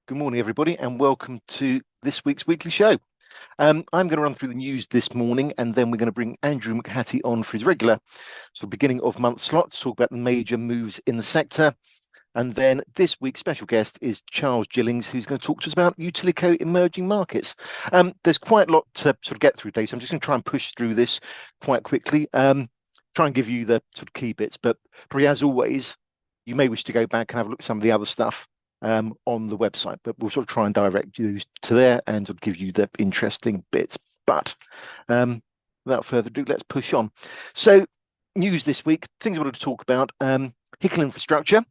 Good morning, everybody, and welcome to this week's weekly show. I'm going to run through the news this morning, and then we're going to bring Andrew McHattie on for his regular beginning of month slot to talk about the major moves in the sector. And then this week's special guest is Charles Gillings, who's going to talk to us about Utilico emerging markets. There's quite a lot to get through today, so I'm just going to try and push through this quite quickly. Try and give you the key bits, but probably as always, you may wish to go back and have a look at some of the other stuff on the website, but we'll try and direct you to there and give you the interesting bits. But without further ado, let's push on. So, news this week, things I wanted to talk about. HICL Infrastructure,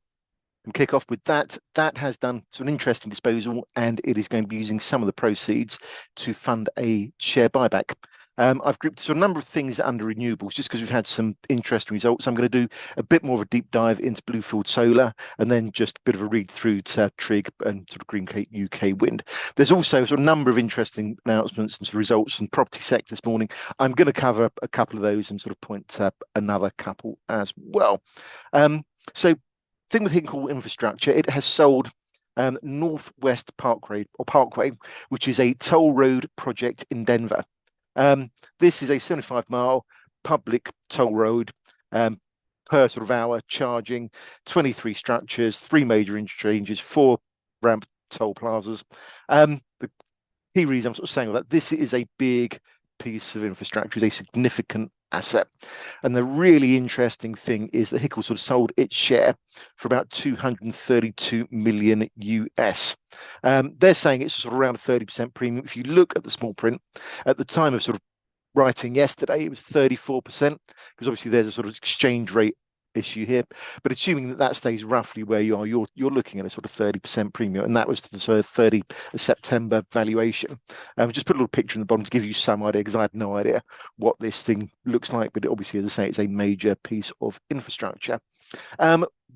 and kick off with that. That has done an interesting disposal, and it is going to be using some of the proceeds to fund a share buyback. I've grouped a number of things under renewables just because we've had some interesting results. I'm going to do a bit more of a deep dive into Bluefield Solar and then just a bit of a read through to TRIG and Greencoat UK Wind. There's also a number of interesting announcements and results in the property sector this morning. I'm going to cover a couple of those and point to another couple as well. So, thing with HICL Infrastructure, it has sold Northwest Parkway, which is a toll road project in Denver. This is a 75-mile public toll road per hour charging, 23 structures, 3 major interchanges, 4 ramp toll plazas. The key reason I'm saying all that, this is a big piece of infrastructure, is a significant asset. And the really interesting thing is that HICL sold its share for about 232 million US. They're saying it's around a 30% premium. If you look at the small print, at the time of writing yesterday, it was 34%, because obviously there's a exchange rate issue here. But assuming that stays roughly where you are, you're looking at a 30% premium, and that was the 30 September valuation. Just put a little picture in the bottom to give you some idea, because I had no idea what this thing looks like. But obviously, as I say, it's a major piece of infrastructure.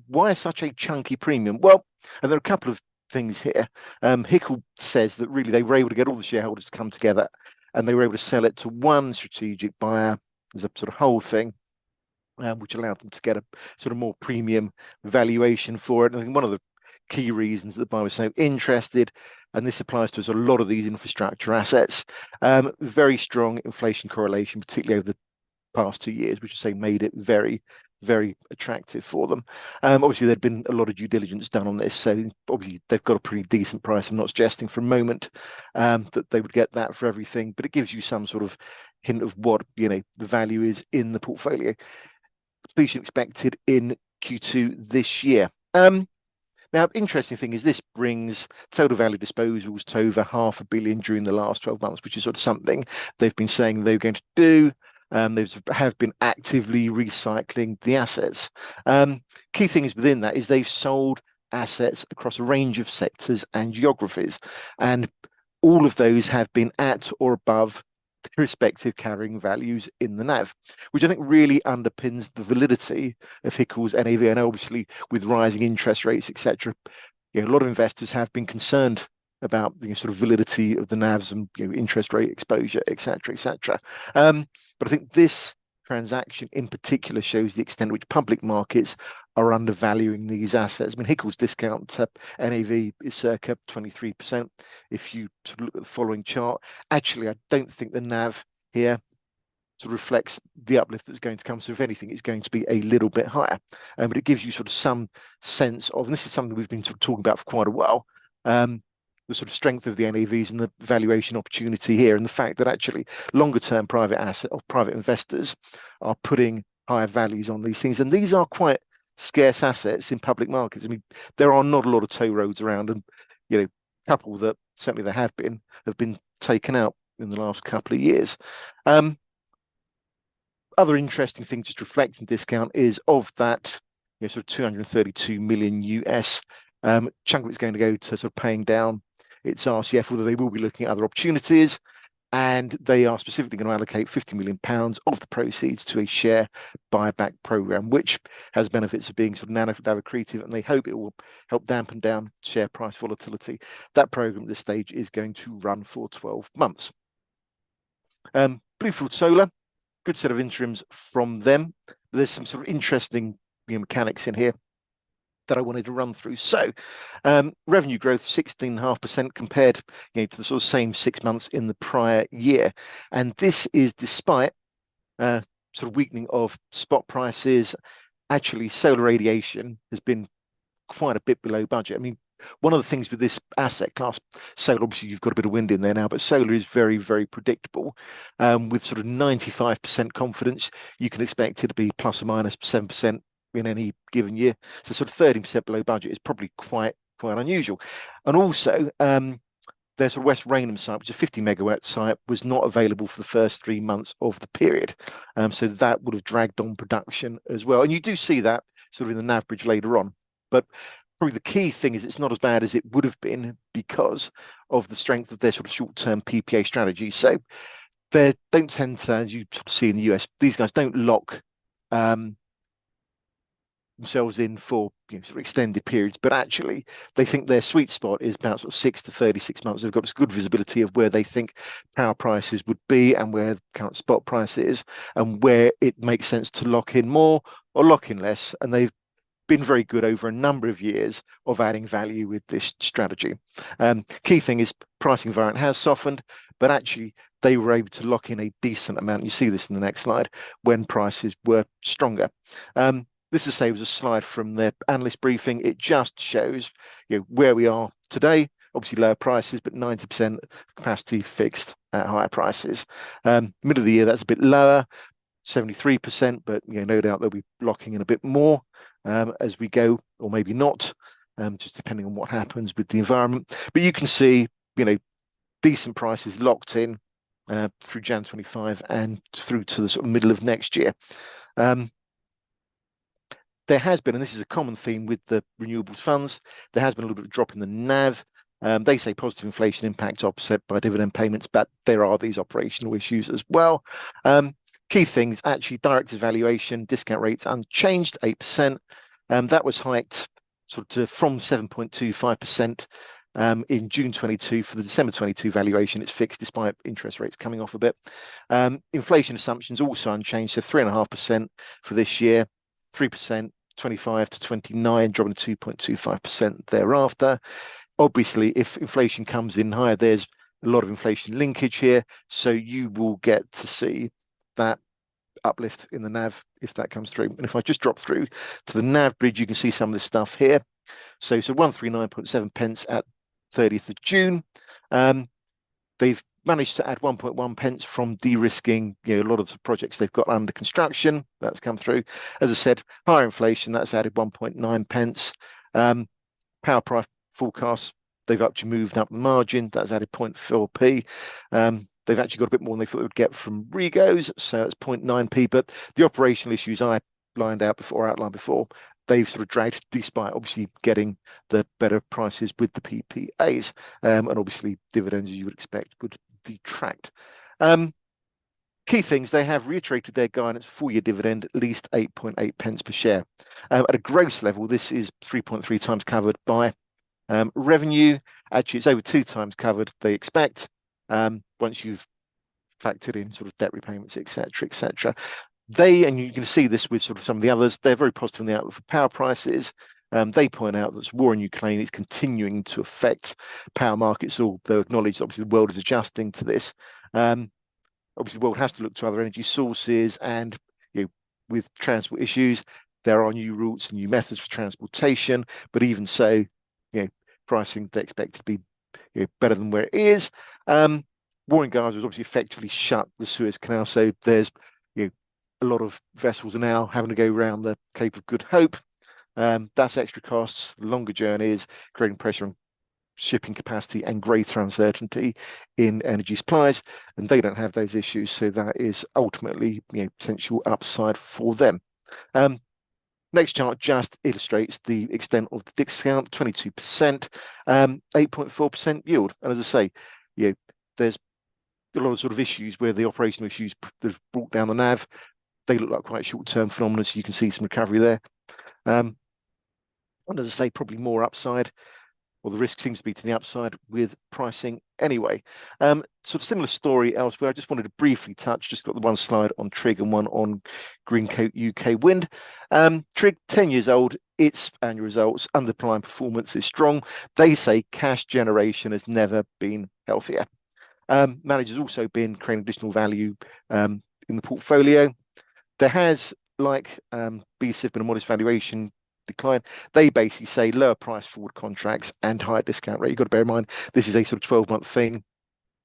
Why such a chunky premium? Well, and there are a couple of things here. HICL says that really they were able to get all the shareholders to come together, and they were able to sell it to one strategic buyer as a whole thing. Which allowed them to get a more premium valuation for it. And I think one of the key reasons that the buyer was so interested, and this applies to a lot of these infrastructure assets, very strong inflation correlation, particularly over the past 2 years, which made it very, very attractive for them. Obviously, there'd been a lot of due diligence done on this, so obviously they've got a pretty decent price. I'm not suggesting for a moment that they would get that for everything, but it gives you some hint of what the value is in the portfolio. Completion expected in Q2 this year. Now, interesting thing is this brings total value disposals to over £500 million during the last 12 months, which is something they've been saying they were going to do. They have been actively recycling the assets. Key things within that is they've sold assets across a range of sectors and geographies, and all of those have been at or above respective carrying values in the NAV, which I think really underpins the validity of HICL's NAV. And obviously, with rising interest rates, etc., a lot of investors have been concerned about the validity of the NAVs and interest rate exposure, etc., etc. But I think this transaction in particular shows the extent to which public markets are undervaluing these assets. I mean, HICL's discount to NAV is circa 23%. If you look at the following chart, actually, I don't think the NAV here reflects the uplift that's going to come. So if anything, it's going to be a little bit higher. But it gives you some sense of, and this is something we've been talking about for quite a while, the strength of the NAVs and the valuation opportunity here, and the fact that actually longer term private asset or private investors are putting higher values on these things. And these are quite scarce assets in public markets. I mean, there are not a lot of tow roads around, and a couple that certainly there have been taken out in the last couple of years. Other interesting thing just reflecting discount is of that 232 million US, chunk of it's going to go to paying down its RCF, although they will be looking at other opportunities. And they are specifically going to allocate £50 million of the proceeds to a share buyback program, which has benefits of being NAV accretive, and they hope it will help dampen down share price volatility. That program at this stage is going to run for 12 months. Bluefield Solar, good set of interims from them. There's some interesting mechanics in here. that I wanted to run through. So revenue growth 16.5% compared to the sort of same 6 months in the prior year. And this is despite sort of weakening of spot prices. Actually, solar radiation has been quite a bit below budget. I mean, one of the things with this asset class, solar, obviously you've got a bit of wind in there now, but solar is very, very predictable. With sort of 95% confidence, you can expect it to be plus or minus 7% in any given year. So sort of 13% below budget is probably quite unusual. And also, there's a West Raynham site, which is a 50 megawatt site, was not available for the first 3 months of the period. So that would have dragged on production as well. And you do see that sort of in the NAV bridge later on. But probably the key thing is it's not as bad as it would have been because of the strength of their sort of short-term PPA strategy. So they don't tend to, as you sort of see in the US, these guys don't lock themselves in for sort of extended periods, but actually they think their sweet spot is about sort of 6 to 36 months. They've got this good visibility of where they think power prices would be and where the current spot price is and where it makes sense to lock in more or lock in less. And they've been very good over a number of years of adding value with this strategy. Key thing is pricing environment has softened, but actually they were able to lock in a decent amount. You see this in the next slide when prices were stronger. This is, say, was a slide from their analyst briefing. It just shows where we are today. Obviously lower prices, but 90% capacity fixed at higher prices. Middle of the year, that's a bit lower, 73%, but no doubt they'll be locking in a bit more as we go, or maybe not, just depending on what happens with the environment. But you can see, decent prices locked in through Jan 25 and through to the sort of middle of next year. There has been, and this is a common theme with the renewables funds, there has been a little bit of a drop in the NAV. They say positive inflation impact offset by dividend payments, but there are these operational issues as well. Key things, actually, directors' valuation, discount rates unchanged, 8%. That was hiked sort of from 7.25% in June 22 for the December 22 valuation. It's fixed despite interest rates coming off a bit. Inflation assumptions also unchanged, so 3.5% for this year, 3%, 25 to 29, dropping to 2.25% thereafter. Obviously, if inflation comes in higher, there's a lot of inflation linkage here, so you will get to see that uplift in the NAV if that comes through. And if I just drop through to the NAV bridge, you can see some of this stuff here. So 139.7 pence at 30th of June. They've managed to add 1.1 pence from de-risking a lot of the projects they've got under construction. That's come through. As I said, higher inflation, that's added 1.9 pence. Power price forecasts, they've actually moved up the margin. That's added 0.4p. They've actually got a bit more than they thought they would get from REGOs, so that's 0.9p. But the operational issues I outlined before, they've sort of dragged despite obviously getting the better prices with the PPAs. And obviously dividends, as you would expect, would detract. Key things, they have reiterated their guidance for full-year dividend, at least 8.8 pence per share. At a gross level, this is 3.3 times covered by revenue. Actually, it's over 2 times covered, they expect, once you've factored in sort of debt repayments, etc., etc. And you can see this with sort of some of the others, they're very positive on the outlook for power prices. They point out that war in Ukraine is continuing to affect power markets, although acknowledge obviously the world is adjusting to this. Obviously, the world has to look to other energy sources, and with transport issues, there are new routes and new methods for transportation. But even so, pricing they expect to be better than where it is. War in Gaza has obviously effectively shut the Suez Canal, so there's a lot of vessels are now having to go around the Cape of Good Hope. That's extra costs, longer journeys, creating pressure on shipping capacity and greater uncertainty in energy supplies, and they don't have those issues, so that is ultimately potential upside for them. Next chart just illustrates the extent of the discount, 22%, 8.4% yield. And as I say, there's a lot of sort of issues where the operational issues that have brought down the NAV, they look like quite short-term phenomena, so you can see some recovery there. And as I say, probably more upside. or the risk seems to be to the upside with pricing anyway. Sort of similar story elsewhere. I just wanted to briefly touch, just got the one slide on TRIG and one on Greencoat UK Wind. TRIG, 10 years old, its annual results, underlying performance is strong. They say cash generation has never been healthier. Managers also been creating additional value in the portfolio. There has, like BSIF, been a modest valuation decline. They basically say lower price forward contracts and higher discount rate. You've got to bear in mind, this is a sort of 12-month thing,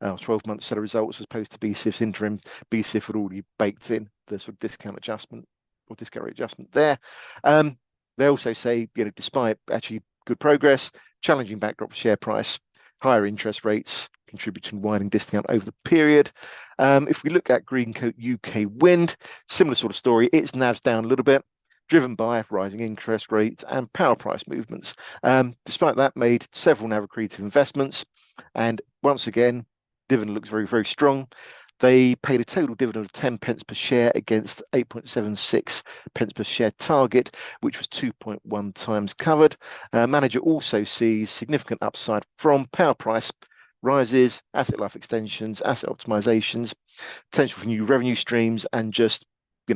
12-month set of results as opposed to BSIF's interim. BSIF had already baked in the sort of discount adjustment or discount rate adjustment there. They also say, despite actually good progress, challenging backdrop for share price, higher interest rates contributing widening discount over the period. If we look at Greencoat UK Wind, similar sort of story. Its NAV's down a little bit, driven by rising interest rates and power price movements. Despite that, made several NAV accretive investments. And once again, dividend looks very, very strong. They paid a total dividend of 10 pence per share against 8.76 pence per share target, which was 2.1 times covered. Manager also sees significant upside from power price rises, asset life extensions, asset optimizations, potential for new revenue streams, and just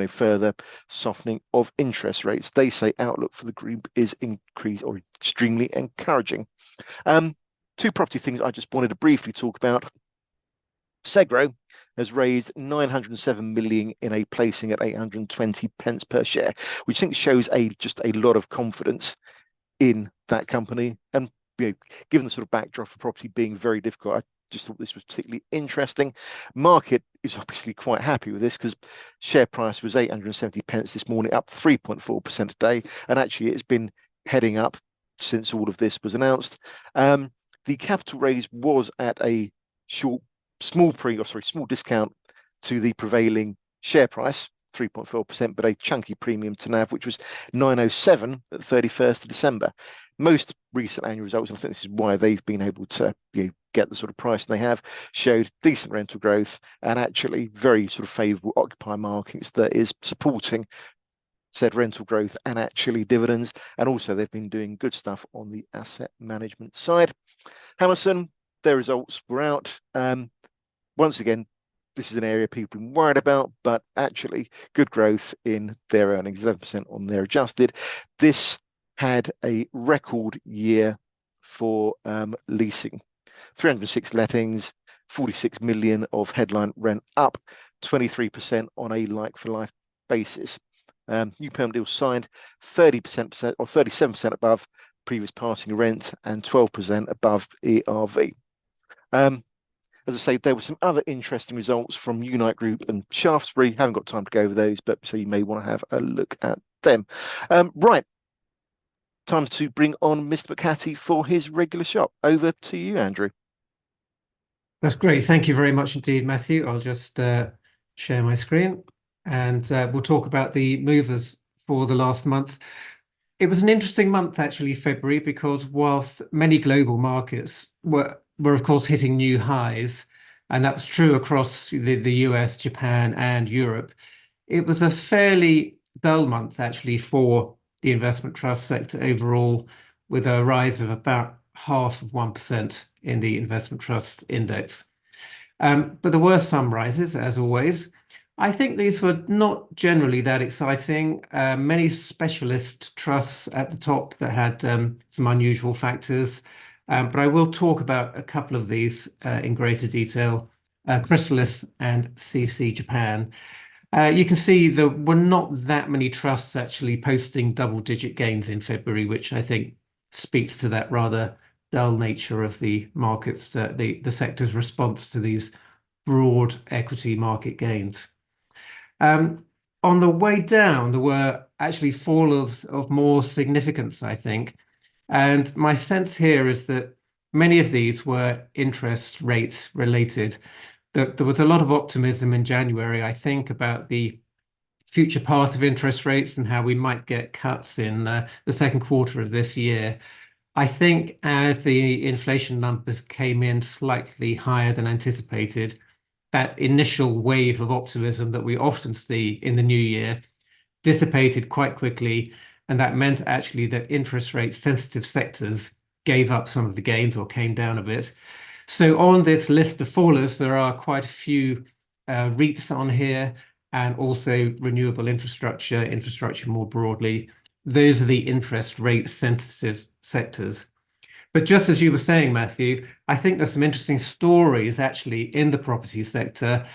further softening of interest rates. They say outlook for the group is increased or extremely encouraging. Two property things I just wanted to briefly talk about. SEGRO has raised 907 million in a placing at 820 pence per share, which I think shows just a lot of confidence in that company. And given the sort of backdrop for property being very difficult, I just thought this was particularly interesting. Market is obviously quite happy with this because share price was 870 pence this morning, up 3.4% a day, and actually it's been heading up since all of this was announced. The capital raise was at a small discount to the prevailing share price, 3.4%, but a chunky premium to NAV, which was 907 at 31st of December. Most recent annual results, and I think this is why they've been able to get the sort of price they have, showed decent rental growth and actually very sort of favourable occupier markets that is supporting said rental growth and actually dividends. And also they've been doing good stuff on the asset management side. Hammerson, their results were out. Once again, this is an area people have been worried about, but actually good growth in their earnings, 11% on their adjusted. This had a record year for leasing. 306 lettings, 46 million of headline rent, up 23% on a like-for-like basis. New perm deals signed 30% or 37% above previous passing rent and 12% above ERV. As I say, there were some other interesting results from Unite Group and Shaftesbury. Haven't got time to go over those, but so you may want to have a look at them. Right. Time to bring on Mr. McHattie for his regular shot. Over to you, Andrew. That's great. Thank you very much indeed, Matthew. I'll just share my screen and we'll talk about the movers for the last month. It was an interesting month, actually, February, because whilst many global markets were of course hitting new highs, and that was true across the US, Japan, and Europe, it was a fairly dull month, actually, for the investment trust sector overall, with a rise of about 0.5% in the investment trust index. But there were some rises, as always. I think these were not generally that exciting. Many specialist trusts at the top that had some unusual factors. But I will talk about a couple of these in greater detail. Chrysalis and CC Japan. You can see there were not that many trusts actually posting double-digit gains in February, which I think speaks to that rather dull nature of the markets, the sector's response to these broad equity market gains. On the way down, there were actually falls of more significance, I think. And my sense here is that many of these were interest rates related. There was a lot of optimism in January, I think, about the future path of interest rates and how we might get cuts in the second quarter of this year. I think as the inflation numbers came in slightly higher than anticipated, that initial wave of optimism that we often see in the new year dissipated quite quickly. And that meant actually that interest rate sensitive sectors gave up some of the gains or came down a bit. So on this list of fallers, there are quite a few REITs on here, and also renewable infrastructure more broadly. Those are the interest rate sensitive sectors. But just as you were saying, Matthew, I think there's some interesting stories actually in the property sector,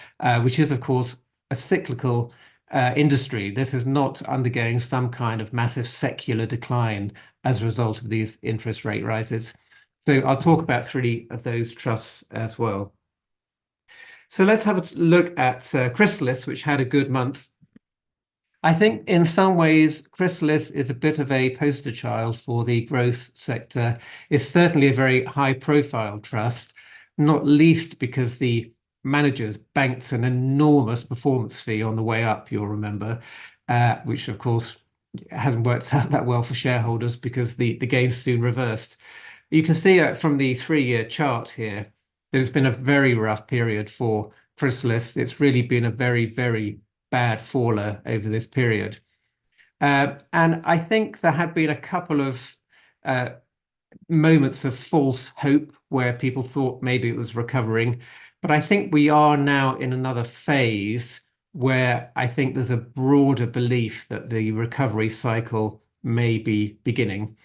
which is, of course, a cyclical industry. This is not undergoing some kind of massive secular decline as a result of these interest rate rises. So I'll talk about 3 of those trusts as well. So let's have a look at Chrysalis, which had a good month. I think in some ways, Chrysalis is a bit of a poster child for the growth sector. It's certainly a very high-profile trust, not least because the managers banked an enormous performance fee on the way up, you'll remember, which of course hasn't worked out that well for shareholders because the gains soon reversed. You can see from the 3-year chart here, there's been a very rough period for Chrysalis. It's really been a very, very bad faller over this period. And I think there had been a couple of moments of false hope where people thought maybe it was recovering. But I think we are now in another phase where I think there's a broader belief that the recovery cycle may be beginning.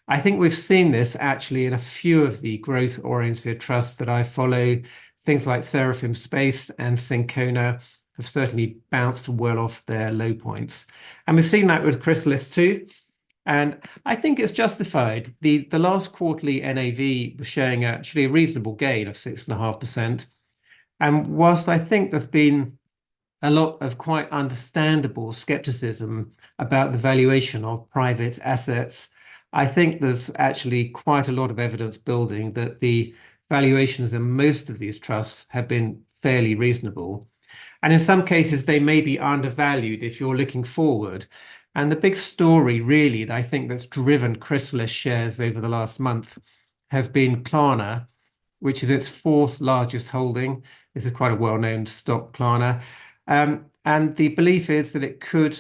I think we've seen this actually in a few of the growth-oriented trusts that I follow. Things like Seraphim Space and Syncona have certainly bounced well off their low points. And we've seen that with Chrysalis too. And I think it's justified. The last quarterly NAV was showing actually a reasonable gain of 6.5%. And whilst I think there's been a lot of quite understandable skepticism about the valuation of private assets, I think there's actually quite a lot of evidence building that the valuations in most of these trusts have been fairly reasonable. And in some cases, they may be undervalued if you're looking forward. And the big story, really, that I think that's driven Chrysalis shares over the last month has been Klarna, which is its 4th largest holding. This is quite a well-known stock, Klarna. And the belief is that it could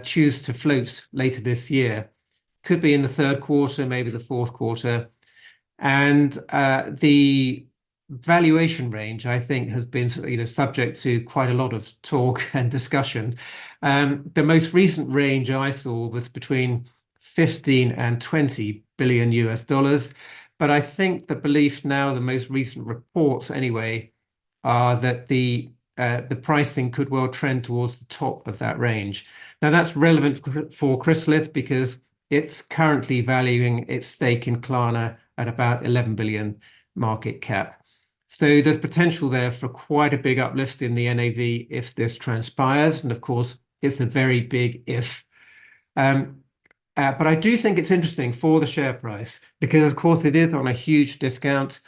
choose to float later this year. Could be in the 3rd quarter, maybe the 4th quarter. And the valuation range, I think, has been subject to quite a lot of talk and discussion. The most recent range I saw was between 15 and 20 billion US dollars. But I think the belief now, the most recent reports anyway, are that the pricing could well trend towards the top of that range. Now that's relevant for Chrysalis because it's currently valuing its stake in Klarna at about 11 billion market cap. So there's potential there for quite a big uplift in the NAV if this transpires. And of course, it's a very big if. But I do think it's interesting for the share price because, of course, it is on a huge discount.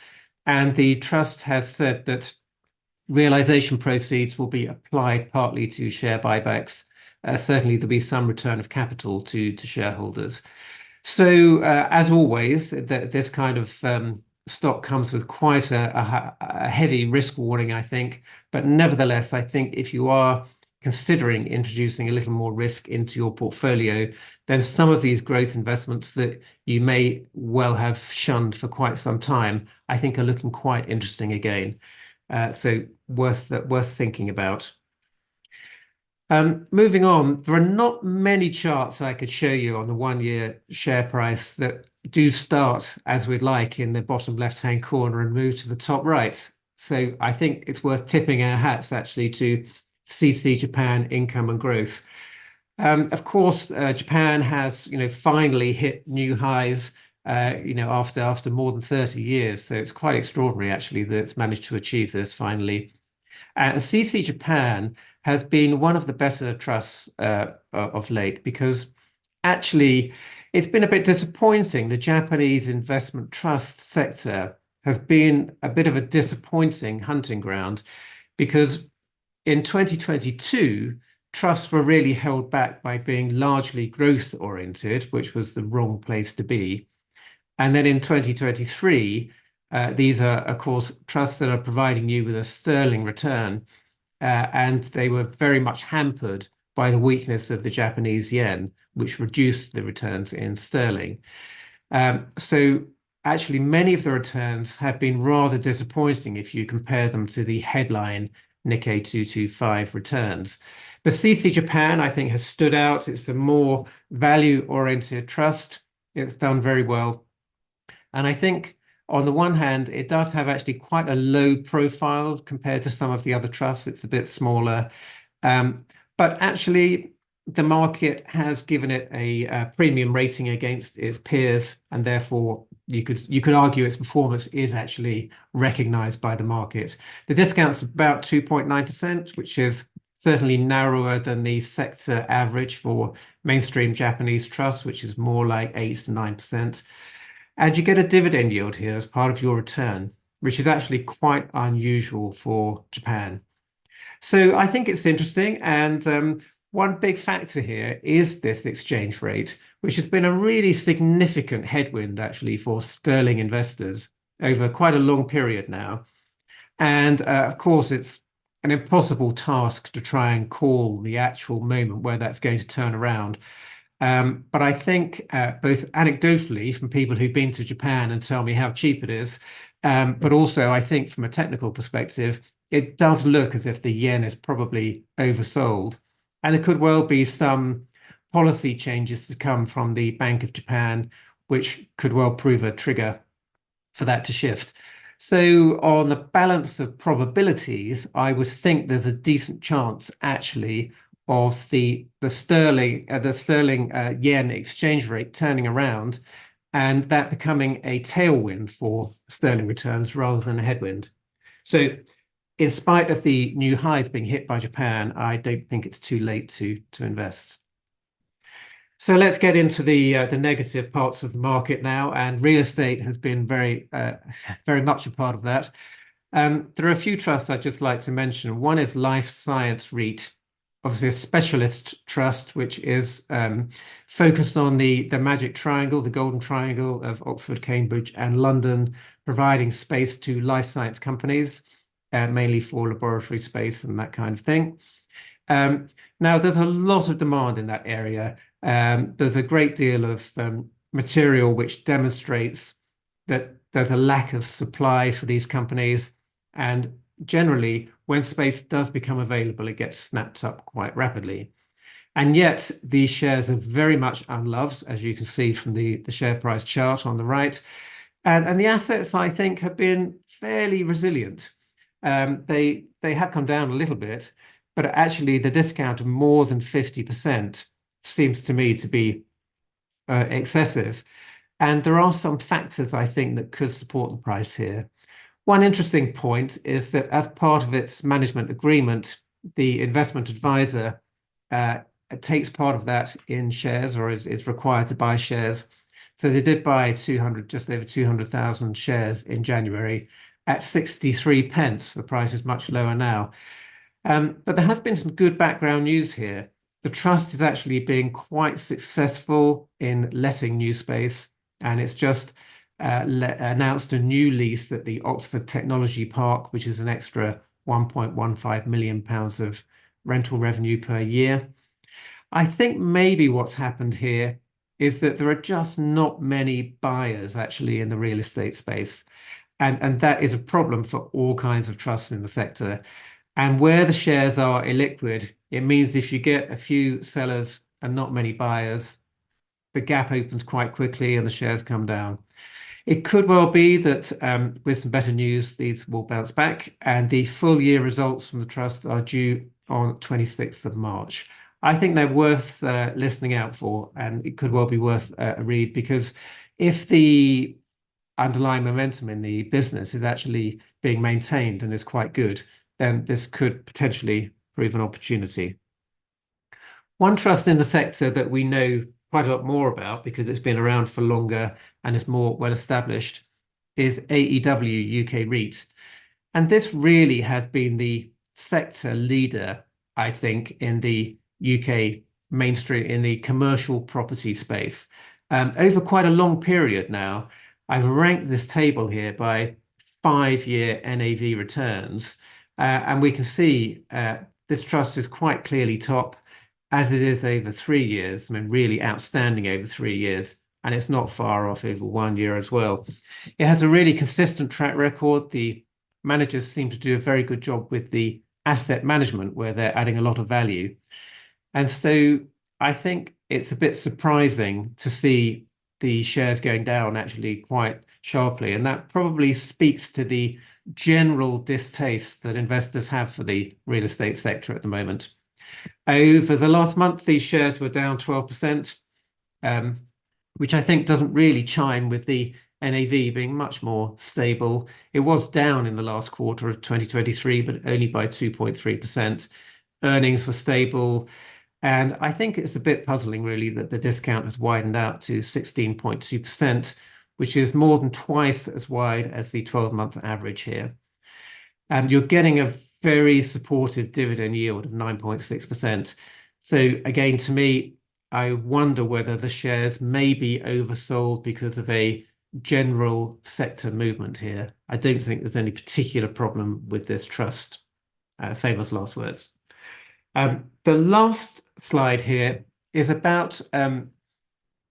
And the trust has said that realization proceeds will be applied partly to share buybacks. Certainly, there'll be some return of capital to shareholders. So, as always, this kind of stock comes with quite a heavy risk warning, I think. But nevertheless, I think if you are considering introducing a little more risk into your portfolio, then some of these growth investments that you may well have shunned for quite some time, I think are looking quite interesting again. So worth thinking about. Moving on, there are not many charts I could show you on the 1-year share price that do start as we'd like in the bottom left-hand corner and move to the top right. So I think it's worth tipping our hats actually to CC Japan Income and Growth. Of course, Japan has finally hit new highs after more than 30 years. So it's quite extraordinary actually that it's managed to achieve this finally. And CC Japan has been one of the better trusts of late because actually it's been a bit disappointing. The Japanese investment trust sector has been a bit of a disappointing hunting ground because in 2022, trusts were really held back by being largely growth oriented, which was the wrong place to be. And then in 2023, these are, of course, trusts that are providing you with a sterling return. And they were very much hampered by the weakness of the Japanese yen, which reduced the returns in sterling. So actually many of the returns have been rather disappointing if you compare them to the headline Nikkei 225 returns. The CC Japan, I think, has stood out. It's a more value-oriented trust. It's done very well. And I think on the one hand, it does have actually quite a low profile compared to some of the other trusts. It's a bit smaller. But actually, the market has given it a premium rating against its peers, and therefore you could argue its performance is actually recognized by the market. The discount's about 2.9%, which is certainly narrower than the sector average for mainstream Japanese trusts, which is more like 8 to 9%. And you get a dividend yield here as part of your return, which is actually quite unusual for Japan. So I think it's interesting. And one big factor here is this exchange rate, which has been a really significant headwind actually for sterling investors over quite a long period now. And of course, it's an impossible task to try and call the actual moment where that's going to turn around. But I think both anecdotally from people who've been to Japan and tell me how cheap it is, but also I think from a technical perspective, it does look as if the yen is probably oversold. And there could well be some policy changes to come from the Bank of Japan, which could well prove a trigger for that to shift. So on the balance of probabilities, I would think there's a decent chance actually of the sterling yen exchange rate turning around and that becoming a tailwind for sterling returns rather than a headwind. So in spite of the new highs being hit by Japan, I don't think it's too late to invest. So let's get into the negative parts of the market now, and real estate has been very much a part of that. There are a few trusts I'd just like to mention. One is Life Science REIT, obviously a specialist trust which is focused on the magic triangle, the golden triangle of Oxford, Cambridge, and London, providing space to life science companies, mainly for laboratory space and that kind of thing. Now, there's a lot of demand in that area. There's a great deal of material which demonstrates that there's a lack of supply for these companies. And generally, when space does become available, it gets snapped up quite rapidly. And yet, these shares are very much unloved, as you can see from the share price chart on the right. And the assets, I think, have been fairly resilient. They have come down a little bit, but actually the discount of more than 50% seems to me to be excessive. And there are some factors, I think, that could support the price here. One interesting point is that as part of its management agreement, the investment advisor takes part of that in shares, or is required to buy shares. So they did buy just over 200,000 shares in January at 63 pence. The price is much lower now. But there has been some good background news here. The trust is actually being quite successful in letting new space, and it's just announced a new lease at the Oxford Technology Park, which is an extra £1.15 million of rental revenue per year. I think maybe what's happened here is that there are just not many buyers actually in the real estate space. And that is a problem for all kinds of trusts in the sector. And where the shares are illiquid, it means if you get a few sellers and not many buyers, the gap opens quite quickly and the shares come down. It could well be that with some better news, these will bounce back, and the full year results from the trust are due on 26th of March. I think they're worth listening out for, and it could well be worth a read, because if the underlying momentum in the business is actually being maintained and is quite good, then this could potentially prove an opportunity. One trust in the sector that we know quite a lot more about because it's been around for longer and is more well established is AEW UK REIT. And this really has been the sector leader, I think, in the UK mainstream, in the commercial property space. Over quite a long period now, I've ranked this table here by 5-year NAV returns. And we can see this trust is quite clearly top, as it is over 3 years. I mean, really outstanding over 3 years, and it's not far off over 1 year as well. It has a really consistent track record. The managers seem to do a very good job with the asset management, where they're adding a lot of value. And so I think it's a bit surprising to see the shares going down actually quite sharply. And that probably speaks to the general distaste that investors have for the real estate sector at the moment. Over the last month, these shares were down 12%, which I think doesn't really chime with the NAV being much more stable. It was down in the last quarter of 2023, but only by 2.3%. Earnings were stable. And I think it's a bit puzzling, really, that the discount has widened out to 16.2%, which is more than twice as wide as the 12-month average here. And you're getting a very supportive dividend yield of 9.6%. So again, to me, I wonder whether the shares may be oversold because of a general sector movement here. I don't think there's any particular problem with this trust. Famous last words. The last slide here is about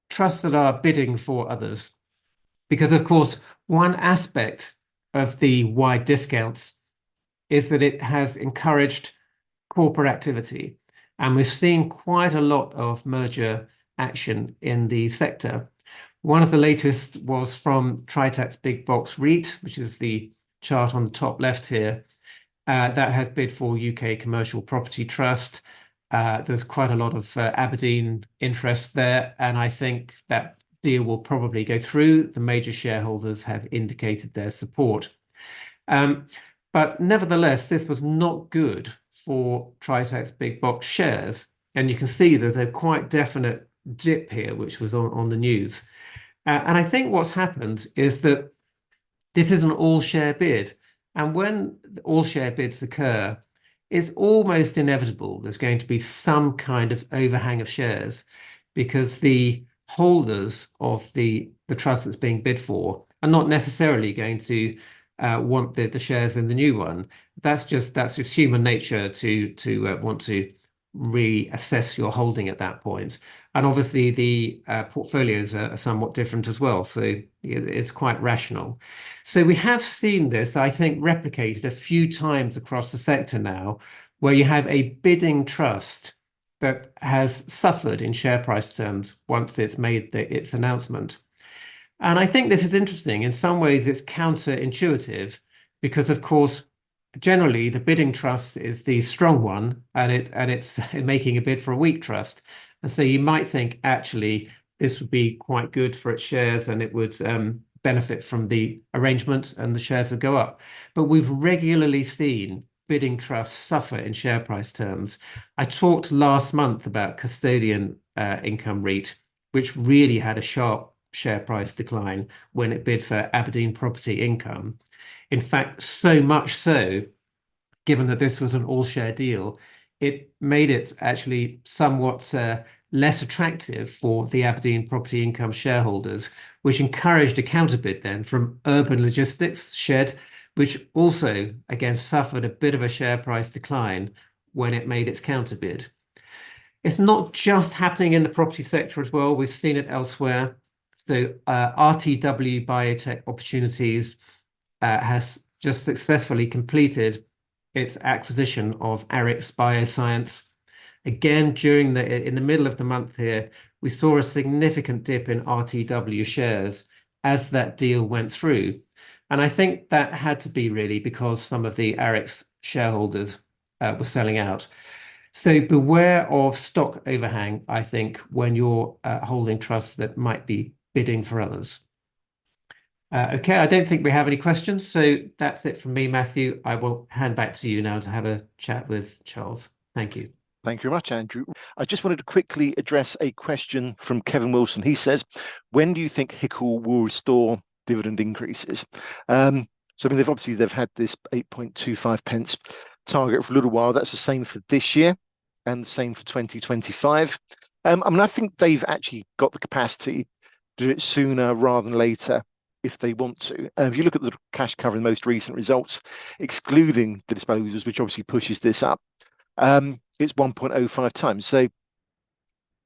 trusts that are bidding for others. Because, of course, one aspect of the wide discounts is that it has encouraged corporate activity. And we're seeing quite a lot of merger action in the sector. One of the latest was from Tritax Big Box REIT, which is the chart on the top left here. That has bid for UK Commercial Property Trust. There's quite a lot of Aberdeen interest there, and I think that deal will probably go through. The major shareholders have indicated their support. But nevertheless, this was not good for Tritax Big Box shares. And you can see there's a quite definite dip here, which was on the news. And I think what's happened is that this is an all-share bid. And when all-share bids occur, it's almost inevitable there's going to be some kind of overhang of shares, because the holders of the trust that's being bid for are not necessarily going to want the shares in the new one. That's just human nature to want to reassess your holding at that point. And obviously the portfolios are somewhat different as well. So it's quite rational. So we have seen this, I think, replicated a few times across the sector now, where you have a bidding trust that has suffered in share price terms once it's made its announcement. And I think this is interesting. In some ways, it's counterintuitive because, of course, generally the bidding trust is the strong one, and it's making a bid for a weak trust. And so you might think, actually, this would be quite good for its shares and it would benefit from the arrangement and the shares would go up. But we've regularly seen bidding trusts suffer in share price terms. I talked last month about Custodian Income REIT, which really had a sharp share price decline when it bid for Aberdeen Property Income. In fact, so much so, given that this was an all-share deal, it made it actually somewhat less attractive for the Aberdeen Property Income shareholders, which encouraged a counterbid then from Urban Logistics Shed, which also, again, suffered a bit of a share price decline when it made its counterbid. It's not just happening in the property sector as well. We've seen it elsewhere. So RTW Biotech Opportunities has just successfully completed its acquisition of Arix Bioscience. Again, in the middle of the month here, we saw a significant dip in RTW shares as that deal went through. And I think that had to be really because some of the Arix shareholders were selling out. So beware of stock overhang, I think, when you're holding trusts that might be bidding for others. Okay, I don't think we have any questions. So that's it from me, Matthew. I will hand back to you now to have a chat with Charles. Thank you. Thank you very much, Andrew. I just wanted to quickly address a question from Kevin Wilson. He says, when do you think HICL will restore dividend increases? I mean, they've had this 8.25 pence target for a little while. That's the same for this year and the same for 2025. I think they've actually got the capacity to do it sooner rather than later if they want to. If you look at the cash cover in the most recent results, excluding the disposals, which obviously pushes this up, it's 1.05 times. So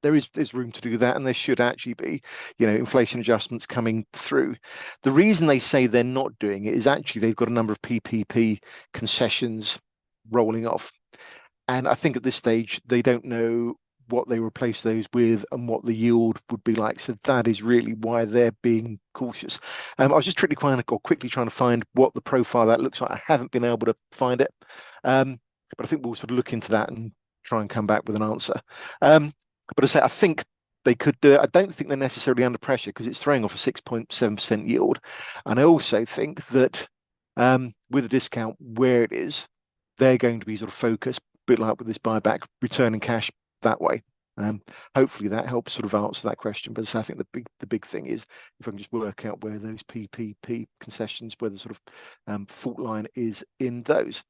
there's room to do that, and there should actually be, inflation adjustments coming through. The reason they say they're not doing it is actually they've got a number of PPP concessions rolling off. And I think at this stage, they don't know what they replace those with and what the yield would be like. So that is really why they're being cautious. I was just quickly trying to find what the profile that looks like. I haven't been able to find it. But I think we'll sort of look into that and try and come back with an answer. But I say, I think they could do it. I don't think they're necessarily under pressure because it's throwing off a 6.7% yield. And I also think that with a discount where it is, they're going to be sort of focused, a bit like with this buyback, returning cash that way. Hopefully that helps sort of answer that question. But I think the big thing is if I can just work out where those PPP concessions, where the sort of fault line is in those.